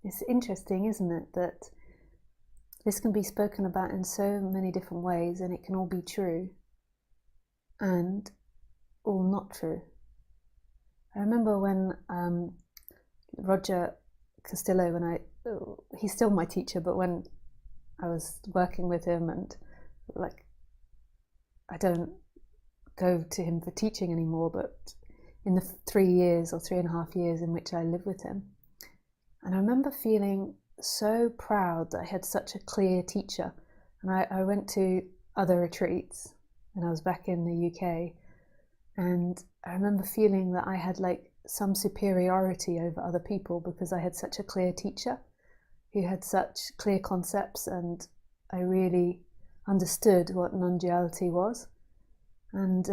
It's interesting, isn't it, that this can be spoken about in so many different ways, and it can all be true and all not true. I remember when Roger Castillo, he's still my teacher, but when I was working with him, and like, I don't go to him for teaching anymore, but in the 3 years or 3.5 years in which I lived with him, and I remember feeling so proud that I had such a clear teacher. And I went to other retreats when I was back in the UK, and I remember feeling that I had like some superiority over other people because I had such a clear teacher who had such clear concepts, and I really understood what non-duality was. And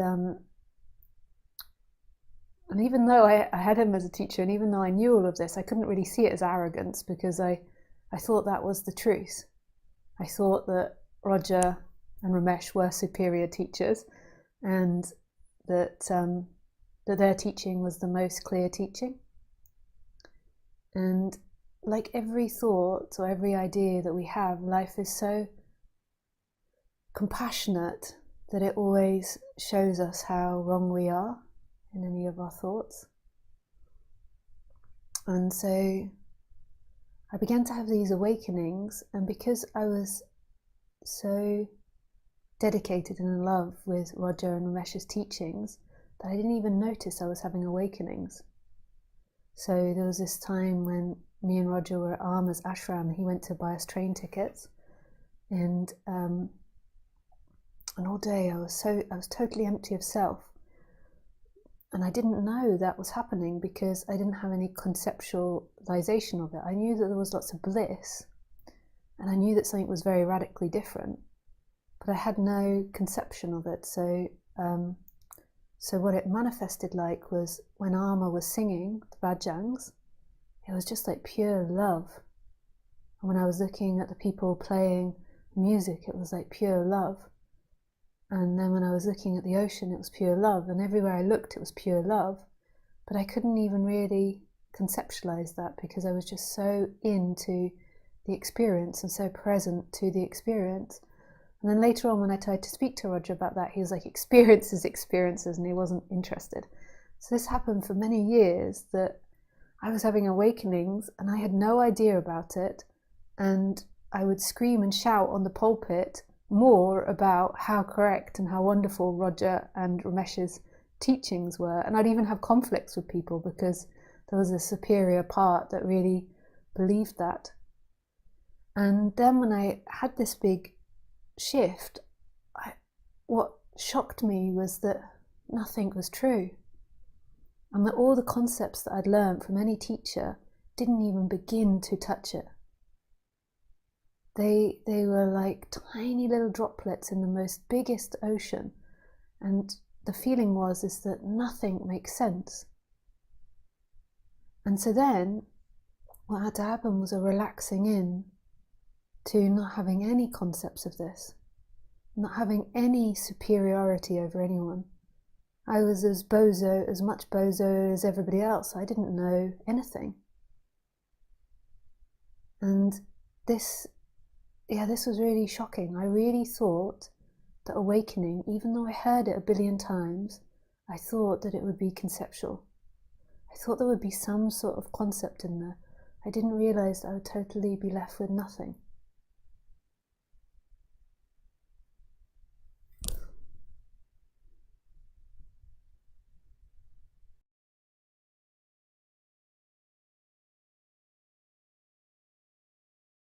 even though I had him as a teacher, and even though I knew all of this, I couldn't really see it as arrogance, because I thought that was the truth. I thought that Roger and Ramesh were superior teachers, and that their teaching was the most clear teaching. And like every thought or every idea that we have, life is so compassionate that it always shows us how wrong we are in any of our thoughts. And so I began to have these awakenings, and because I was so dedicated and in love with Roger and Ramesh's teachings, that I didn't even notice I was having awakenings. So there was this time when me and Roger were at Arma's ashram, and he went to buy us train tickets, and all day I was totally empty of self. And I didn't know that was happening because I didn't have any conceptualization of it. I knew that there was lots of bliss, and I knew that something was very radically different, but I had no conception of it. So what it manifested like was when Arma was singing the Bhajangs, it was just like pure love. And when I was looking at the people playing music, it was like pure love. And then when I was looking at the ocean, it was pure love. And everywhere I looked, it was pure love. But I couldn't even really conceptualize that because I was just so into the experience and so present to the experience. And then later on, when I tried to speak to Roger about that, he was like, experiences, and he wasn't interested. So this happened for many years, that I was having awakenings and I had no idea about it. And I would scream and shout on the pulpit more about how correct and how wonderful Roger and Ramesh's teachings were. And I'd even have conflicts with people because there was a superior part that really believed that. And then when I had this big shift, what shocked me was that nothing was true, and that all the concepts that I'd learned from any teacher didn't even begin to touch it. They were like tiny little droplets in the most biggest ocean, and the feeling was that nothing makes sense. And so then what had to happen was a relaxing in to not having any concepts of this, not having any superiority over anyone. I was as much bozo as everybody else. I didn't know anything. And this was really shocking. I really thought that awakening, even though I heard it 1 billion times, I thought that it would be conceptual. I thought there would be some sort of concept in there. I didn't realize that I would totally be left with nothing.